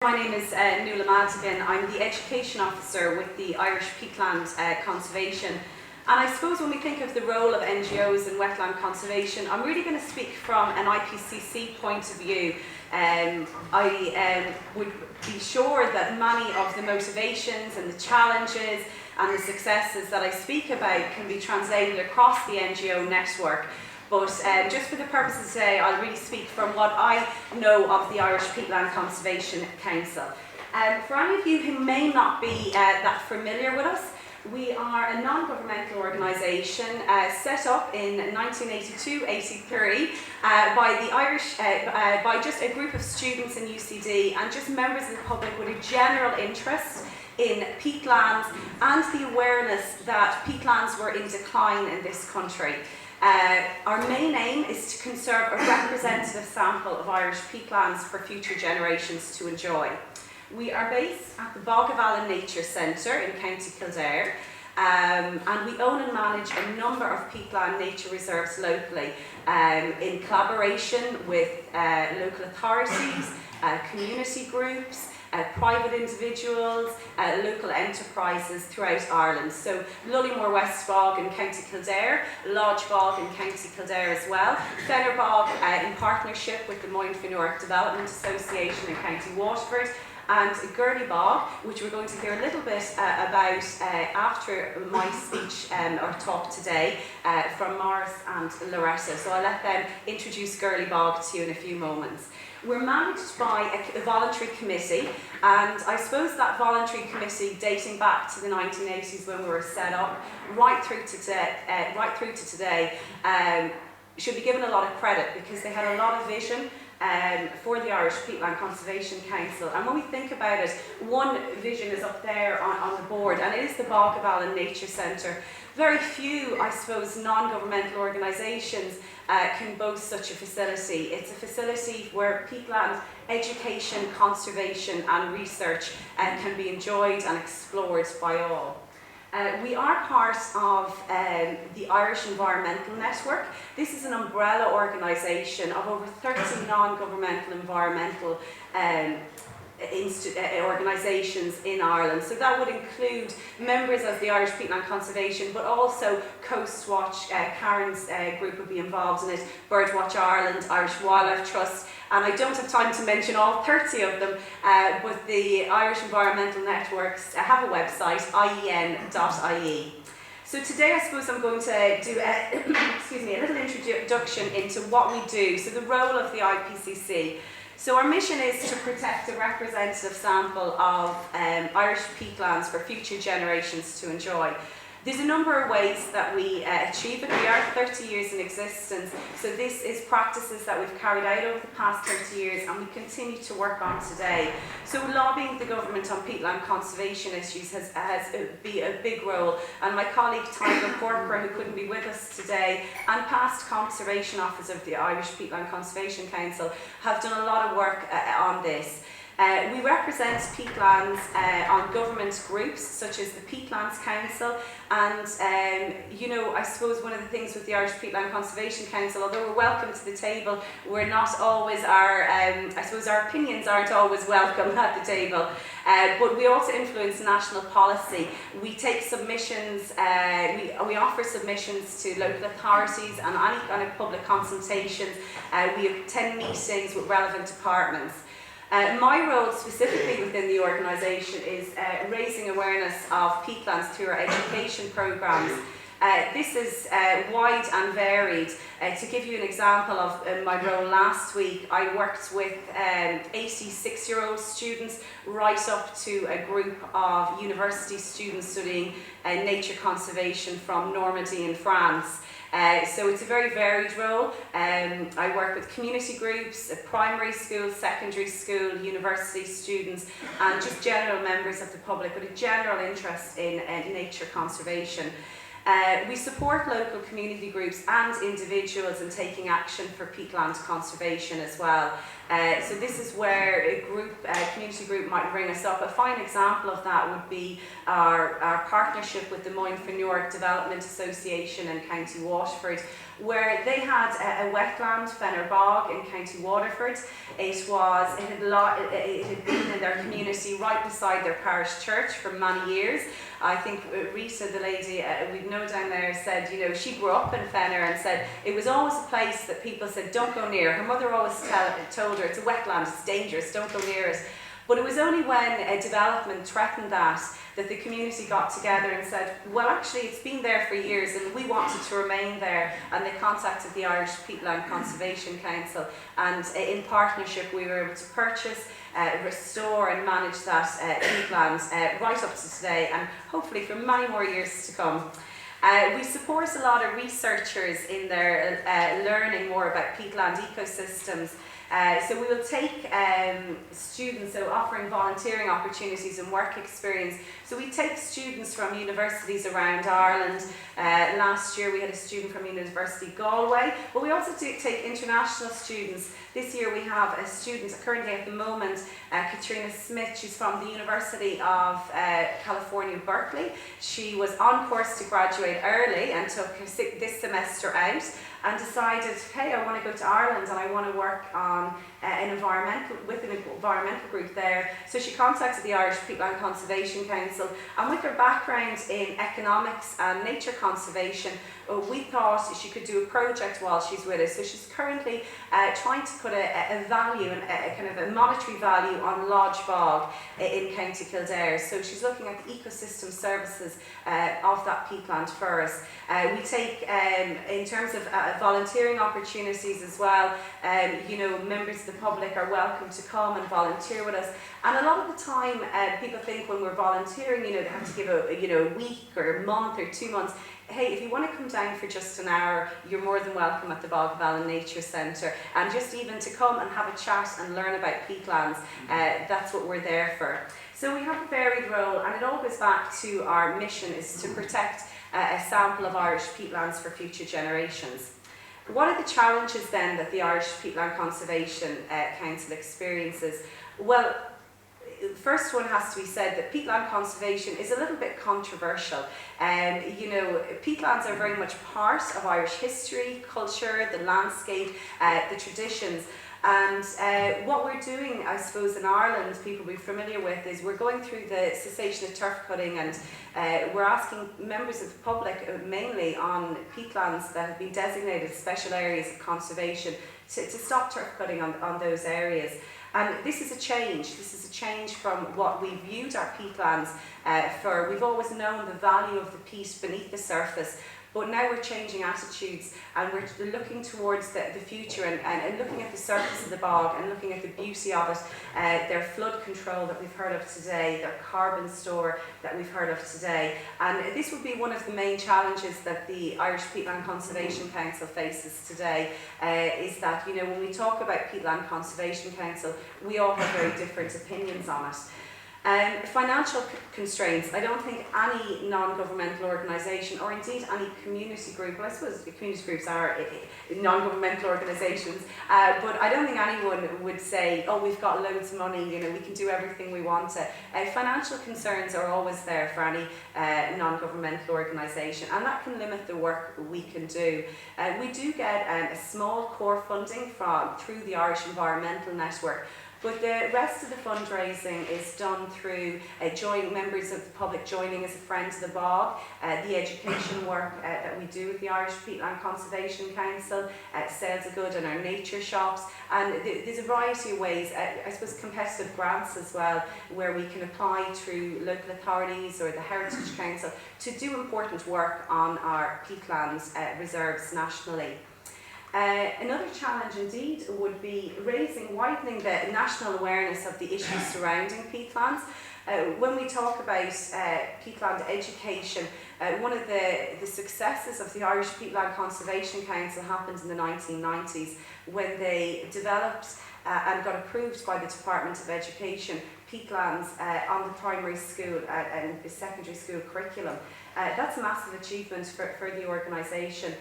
My name is Nuala Madigan. I'm the Education Officer with the Irish Peatland Conservation. And I suppose when we think of the role of NGOs in wetland conservation, I'm really going to speak from an IPCC point of view. I would be sure that many of the motivations and the challenges and the successes that I speak about can be translated across the NGO network. But just for the purposes today, I'll really speak from what I know of the Irish Peatland Conservation Council. For any of you who may not be that familiar with us, we are a non-governmental organisation set up in 1982-83 by just a group of students in UCD and just members of the public with a general interest in peatlands and the awareness that peatlands were in decline in this country. Our main aim is to conserve a representative sample of Irish peatlands for future generations to enjoy. We are based at the Bog of Allen Nature Centre in County Kildare, and we own and manage a number of peatland nature reserves locally in collaboration with local authorities, community groups, private individuals, local enterprises throughout Ireland. So Lullymore West Bog in County Kildare, Lodge Bog in County Kildare as well, Fenner Bog in partnership with the Moyne-Finneoich Development Association in County Waterford, and Gurley Bog, which we're going to hear a little bit about after my speech or talk today from Morris and Loretta. So I'll let them introduce Gurley Bog to you in a few moments. We're managed by a voluntary committee, and I suppose that voluntary committee dating back to the 1980s when we were set up, right through to today, should be given a lot of credit because they had a lot of vision for the Irish Peatland Conservation Council. And when we think about it, one vision is up there on the board, and it is the Bog of Allen Nature Centre. Very few, I suppose, non-governmental organisations can boast such a facility. It's a facility where peatland education, conservation and research can be enjoyed and explored by all. We are part of the Irish Environmental Network. This is an umbrella organisation of over 30 non-governmental environmental organisations in Ireland. So that would include members of the Irish Peatland Conservation, but also Coast Watch, Karen's group would be involved in it, Birdwatch Ireland, Irish Wildlife Trust, and I don't have time to mention all 30 of them, but the Irish Environmental Networks have a website, ien.ie. So today I suppose I'm going to do a little introduction into what we do, so the role of the IPCC. So our mission is to protect a representative sample of Irish peatlands for future generations to enjoy. There's a number of ways that we achieve it. We are 30 years in existence, so this is practices that we've carried out over the past 30 years and we continue to work on today. So lobbying the government on peatland conservation issues has been a big role, and my colleague Tyler Corker, who couldn't be with us today, and past conservation officers of the Irish Peatland Conservation Council have done a lot of work on this. We represent peatlands on government groups such as the Peatlands Council, and I suppose one of the things with the Irish Peatland Conservation Council, although we're welcome to the table, we're not always our opinions aren't always welcome at the table, but we also influence national policy. We take submissions, we offer submissions to local authorities and any kind of public consultations. We attend meetings with relevant departments. My role specifically within the organisation is raising awareness of peatlands through our education programmes. This is wide and varied. To give you an example of my role last week, I worked with 86-year-old students right up to a group of university students studying nature conservation from Normandy in France. So it's a very varied role. I work with community groups, primary school, secondary school, university students, and just general members of the public with a general interest in nature conservation. We support local community groups and individuals in taking action for peatland conservation as well. So this is where a community group might ring us up. A fine example of that would be our partnership with the Moyne-Finneoich Development Association in County Waterford, where they had a wetland, Fenner Bog in County Waterford. It had been in their community right beside their parish church for many years. I think Rita, the lady we know down there, said, you know, she grew up in Fenner and said it was always a place that people said don't go near. Her mother always told her it's a wetland, it's dangerous, don't go near it. But it was only when development threatened that the community got together and said, well, actually, it's been there for years and we wanted to remain there. And they contacted the Irish Peatland Conservation Council. And in partnership, we were able to purchase, restore and manage that peatland right up to today, and hopefully for many more years to come. We support a lot of researchers in their learning more about peatland ecosystems. So we will take students, so offering volunteering opportunities and work experience. So we take students from universities around Ireland. Last year we had a student from University Galway, but we also do take international students. This year we have a student currently at the moment, Katrina Smith. She's from the University of California, Berkeley. She was on course to graduate early and took this semester out and decided, hey, I want to go to Ireland and I want to work on an environmental group there. So she contacted the Irish Peatland Conservation Council, and with her background in economics and nature conservation, we thought she could do a project while she's with us. So she's currently trying to put a value, and a kind of a monetary value on Lodge Bog in County Kildare. So she's looking at the ecosystem services of that peatland for us. We take, in terms of volunteering opportunities as well, you know, members of the public are welcome to come and volunteer with us. And a lot of the time, people think when we're volunteering, you know, they have to give a week or a month or 2 months. Hey, if you want to come down for just an hour, you're more than welcome at the Bog of Allen Nature Centre. And just even to come and have a chat and learn about peatlands, that's what we're there for. So we have a varied role, and it all goes back to our mission, is to protect a sample of Irish peatlands for future generations. What are the challenges then that the Irish Peatland Conservation Council experiences? Well, first one has to be said that peatland conservation is a little bit controversial. You know, peatlands are very much part of Irish history, culture, the landscape, the traditions. And what we're doing, I suppose, in Ireland, people will be familiar with, is we're going through the cessation of turf cutting, and we're asking members of the public, mainly on peatlands that have been designated special areas of conservation, to stop turf cutting on those areas. And this is a change. This is a change from what we viewed our peatlands for. We've always known the value of the peat beneath the surface, but now we're changing attitudes, and we're looking towards the future and looking at the surface of the bog and looking at the beauty of it, their flood control that we've heard of today, their carbon store that we've heard of today. And this would be one of the main challenges that the Irish Peatland Conservation Council faces today, is that, you know, when we talk about Peatland Conservation Council, we all have very different opinions on it. Financial constraints. I don't think any non-governmental organisation, or indeed any community group, well, I suppose community groups are non-governmental organisations, but I don't think anyone would say, oh, we've got loads of money, you know, we can do everything we want to. Financial concerns are always there for any non-governmental organisation, and that can limit the work we can do. We do get a small core funding through the Irish Environmental Network, but the rest of the fundraising is done through members of the public joining as a friend to the bog, the education work that we do with the Irish Peatland Conservation Council, sales of good in our nature shops, and there's a variety of ways, I suppose competitive grants as well, where we can apply through local authorities or the Heritage Council to do important work on our peatlands reserves nationally. Another challenge indeed would be widening the national awareness of the issues surrounding peatlands. When we talk about peatland education, one of the successes of the Irish Peatland Conservation Council happened in the 1990s when they developed and got approved by the Department of Education peatlands on the primary school and the secondary school curriculum. That's a massive achievement for the organisation.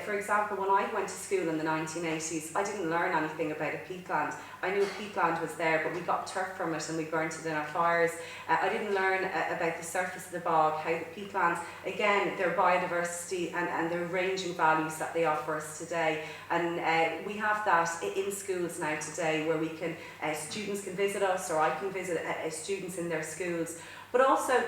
For example, when I went to school in the 1980s, I didn't learn anything about a peatland. I knew peatland was there, but we got turf from it and we burnt it in our fires. I didn't learn about the surface of the bog, how the peatlands, again, their biodiversity and their ranging values that they offer us today. And we have that in schools now today, where we can, students can visit us, or I can visit students in their schools. But also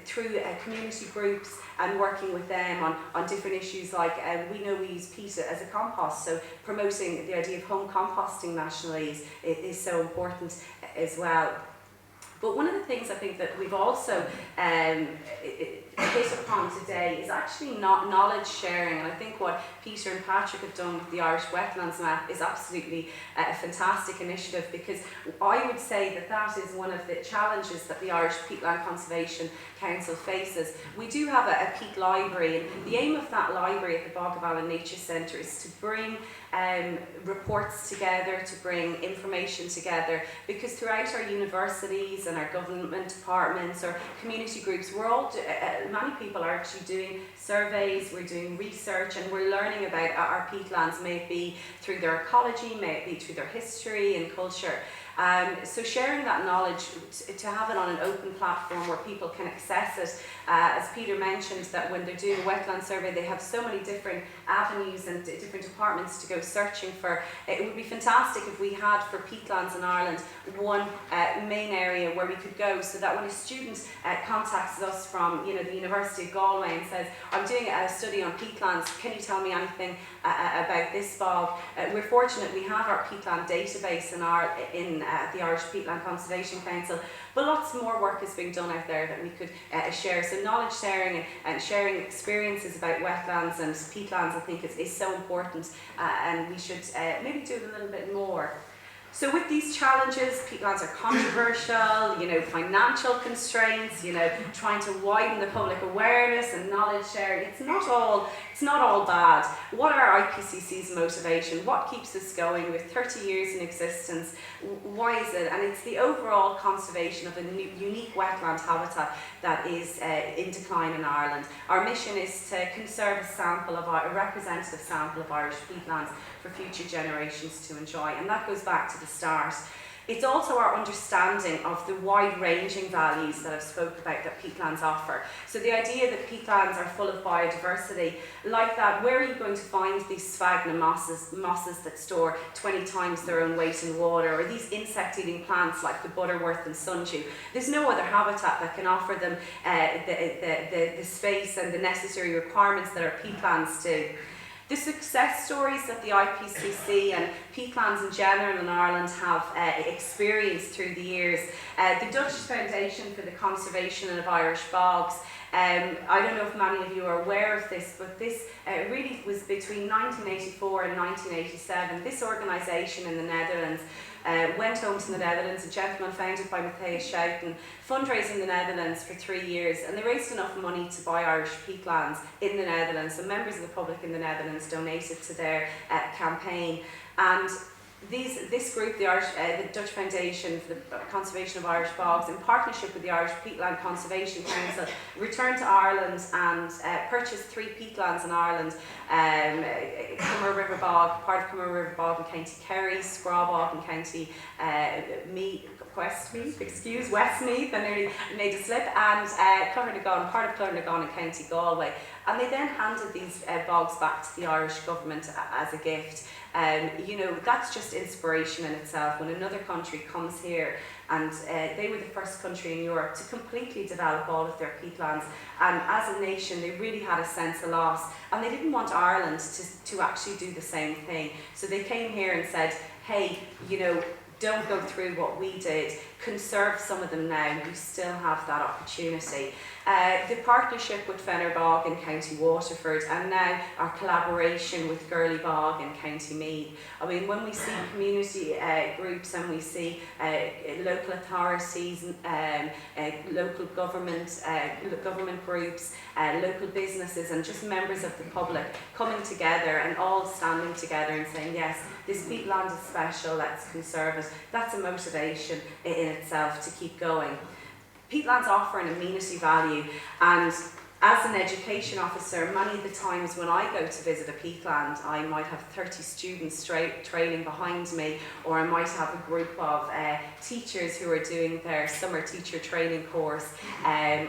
through community groups and working with them on different issues, like we know we use peat as a compost, so promoting the idea of home composting nationally is so important as well. But one of the things I think that we've also hit upon today is actually not knowledge sharing, and I think what Peter and Patrick have done with the Irish Wetlands Map is absolutely a fantastic initiative, because I would say that that is one of the challenges that the Irish Peatland Conservation Council faces. We do have a peat library, and the aim of that library at the Bog of Allen Nature Centre is to bring reports together, to bring information together, because throughout our universities and our government departments or community groups, we're all many people are actually doing surveys, we're doing research, and we're learning about our peatlands, may it be through their ecology, may it be through their history and culture. So sharing that knowledge, to have it on an open platform where people can access it, as Peter mentioned, that when they're doing a wetland survey, they have so many different avenues and different departments to go searching for. It would be fantastic if we had, for peatlands in Ireland, one main area where we could go, so that when a student contacts us from the University of Galway and says, I'm doing a study on peatlands, can you tell me anything about this bog? We're fortunate we have our peatland database in the Irish Peatland Conservation Council, but lots more work is being done out there that we could share. So knowledge sharing and sharing experiences about wetlands and peatlands, I think, is so important, and we should maybe do it a little bit more. So with these challenges, peatlands are controversial, financial constraints, trying to widen the public awareness and knowledge sharing. It's not all bad. What are IPCC's motivation? What keeps us going with 30 years in existence? Why is it? And it's the overall conservation of a unique wetland habitat that is in decline in Ireland. Our mission is to conserve a representative sample of Irish peatlands for future generations to enjoy, and that goes back to the start. It's also our understanding of the wide-ranging values that I've spoke about that peatlands offer. So the idea that peatlands are full of biodiversity, like that, where are you going to find these sphagnum mosses that store 20 times their own weight in water, or these insect-eating plants like the butterworth and sundew? There's no other habitat that can offer them the space and the necessary requirements that our peatlands do. The success stories that the IPCC and peatlands in general in Ireland have experienced through the years. The Dutch Foundation for the Conservation of Irish Bogs, I don't know if many of you are aware of this, but this really was between 1984 and 1987. This organisation in the Netherlands went home to the Netherlands, a gentleman founded by Matthias Schouten, fundraised in the Netherlands for 3 years, and they raised enough money to buy Irish peatlands in the Netherlands, so members of the public in the Netherlands donated to their campaign. And this group, the Dutch Foundation for the Conservation of Irish Bogs, in partnership with the Irish Peatland Conservation Council, returned to Ireland and purchased 3 peatlands in Ireland: Cummer River Bog, part of Cummer River Bog in County Kerry, Scraw Bog in County Westmeath, I nearly made a slip, and Clonarnagon, part of Clonarnagon in County Galway. And they then handed these bogs back to the Irish government as a gift. That's just inspiration in itself, when another country comes here, and they were the first country in Europe to completely develop all of their peatlands, and as a nation they really had a sense of loss, and they didn't want Ireland to actually do the same thing. So they came here and said, hey, don't go through what we did, conserve some of them now, you still have that opportunity. The partnership with Fenner Bog in County Waterford, and now our collaboration with Gurley Bog in County Meath. I mean, when we see community groups, and we see local authorities, local government groups, local businesses, and just members of the public coming together and all standing together and saying, yes, this peatland is special, let's conserve it, that's a motivation in itself to keep going. Peatlands offer an amenity value, and As an education officer, many of the times when I go to visit a peatland, I might have 30 students trailing behind me, or I might have a group of teachers who are doing their summer teacher training course,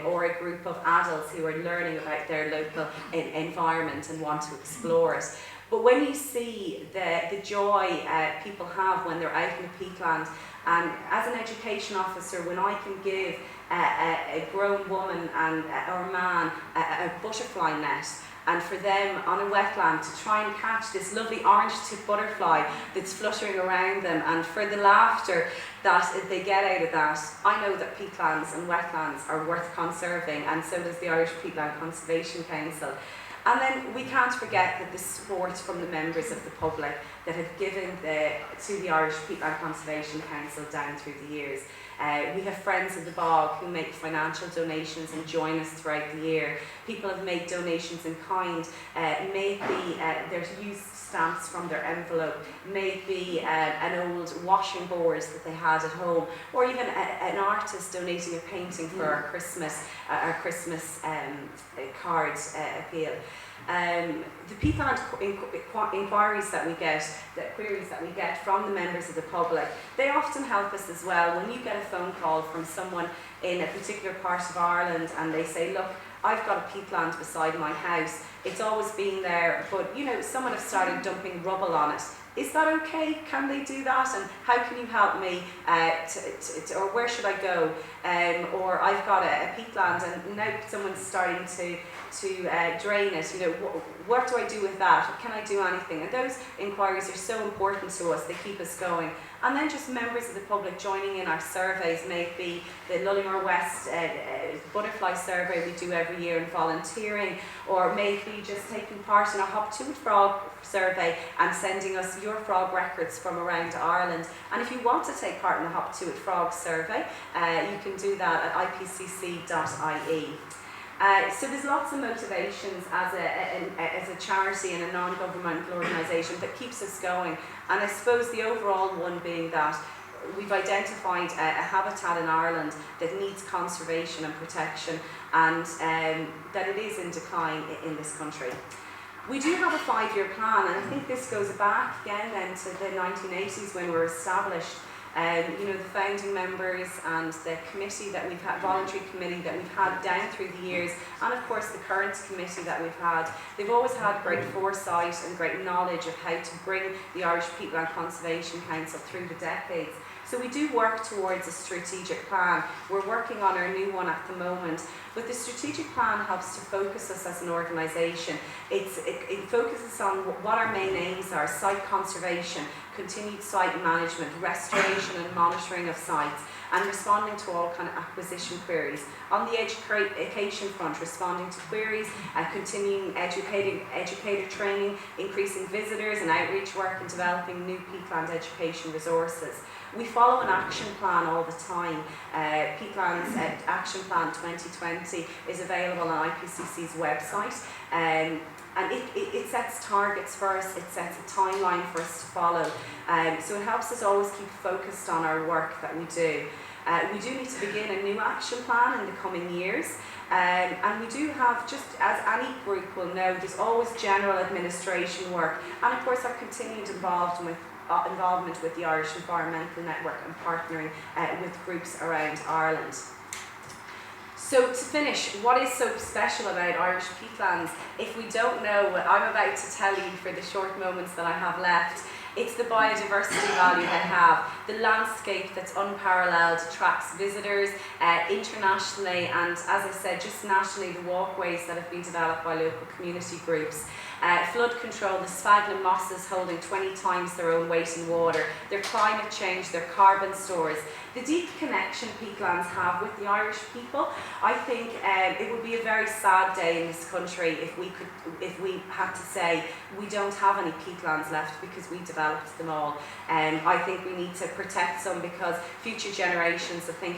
or a group of adults who are learning about their local environment and want to explore it. But when you see the joy people have when they're out in the peatland, and as an education officer, when I can give a grown woman or man a butterfly net, and for them on a wetland to try and catch this lovely orange-tipped butterfly that's fluttering around them, and for the laughter that they get out of that, I know that peatlands and wetlands are worth conserving, and so does the Irish Peatland Conservation Council. And then we can't forget that the support from the members of the public that have given to the Irish Peatland Conservation Council down through the years. We have friends of the bog who make financial donations and join us throughout the year. People have made donations in kind, may it be there's used stamps from their envelope, may it be an old washing board that they had at home, or even an artist donating a painting for our Christmas card appeal. The Peatland inquiries that we get, the queries that we get from the members of the public, they often help us as well. When you get a phone call from someone in a particular part of Ireland and they say, look, I've got a peatland beside my house, it's always been there, but you know, someone has started dumping rubble on it. Is that okay? Can they do that? And how can you help me? Or where should I go? Or I've got a peatland and now someone's starting to drain it. You know, what do I do with that? Can I do anything? And those inquiries are so important to us. They keep us going. And then just members of the public joining in our surveys, may it be the Lullymore West butterfly survey we do every year and volunteering, or may it be just taking part in a hop-to-it frog survey and sending us your frog records from around Ireland. And if you want to take part in the hop-to-it frog survey, you can do that at ipcc.ie. So there's lots of motivations as a charity and a non-governmental organisation that keeps us going, and I suppose the overall one being that we've identified a habitat in Ireland that needs conservation and protection, and that it is in decline in this country. We do have a 5-year plan, and I think this goes back again then to the 1980s when we were established. You know, the founding members and the committee that we've had, voluntary committee that we've had down through the years, and of course the current committee that we've had, they've always had great foresight and great knowledge of how to bring the Irish Peatland Conservation Council through the decades. So we do work towards a strategic plan. We're working on our new one at the moment, but the strategic plan helps to focus us as an organisation. It focuses on what our main aims are: site conservation, continued site management, restoration and monitoring of sites, and responding to all kind of acquisition queries. On the education front, responding to queries, continuing educator training, increasing visitors and outreach work, and developing new peatland education resources. We follow an action plan all the time. Peatland's Action Plan 2020 is available on IPCC's website. And it sets targets for us, it sets a timeline for us to follow. So it helps us always keep focused on our work that we do. We do need to begin a new action plan in the coming years. And we do have, just as any group will know, there's always general administration work, and of course our continued involvement with the Irish Environmental Network and partnering with groups around Ireland. So to finish, what is so special about Irish peatlands? If we don't know what I'm about to tell you for the short moments that I have left, it's the biodiversity value they have, the landscape that's unparalleled, attracts visitors internationally, and as I said, just nationally, the walkways that have been developed by local community groups. Flood control, the sphagnum mosses holding 20 times their own weight in water, their climate change, their carbon stores, the deep connection peatlands have with the Irish people. I think it would be a very sad day in this country if we had to say we don't have any peatlands left because we developed them all. I think we need to protect some because future generations, I think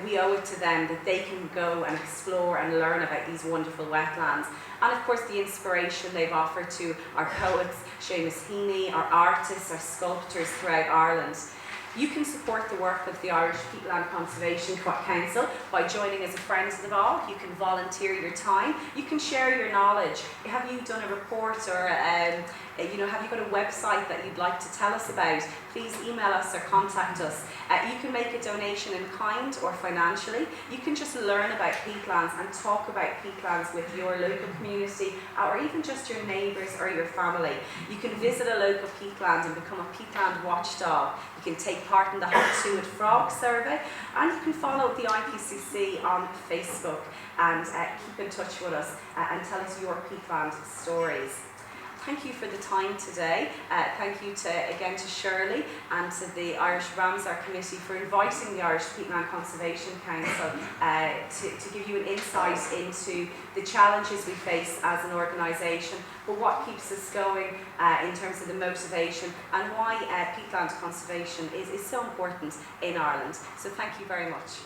we owe it to them that they can go and explore and learn about these wonderful wetlands. And of course the inspiration they've offered to our poets, Seamus Heaney, our artists, our sculptors throughout Ireland. You can support the work of the Irish Peatland Conservation Council by joining as a friend of the bog. You can volunteer your time. You can share your knowledge. Have you done a report or have you got a website that you'd like to tell us about? Please email us or contact us. You can make a donation in kind or financially. You can just learn about peatlands and talk about peatlands with your local community or even just your neighbours or your family. You can visit a local peatland and become a peatland watchdog. You can take part in the Hot Two-It Frog survey, and you can follow the IPCC on Facebook and keep in touch with us and tell us your peatland stories. Thank you for the time today. Thank you again to Shirley and to the Irish Ramsar Committee for inviting the Irish Peatland Conservation Council to give you an insight into the challenges we face as an organisation, but what keeps us going in terms of the motivation and why peatland conservation is so important in Ireland. So thank you very much.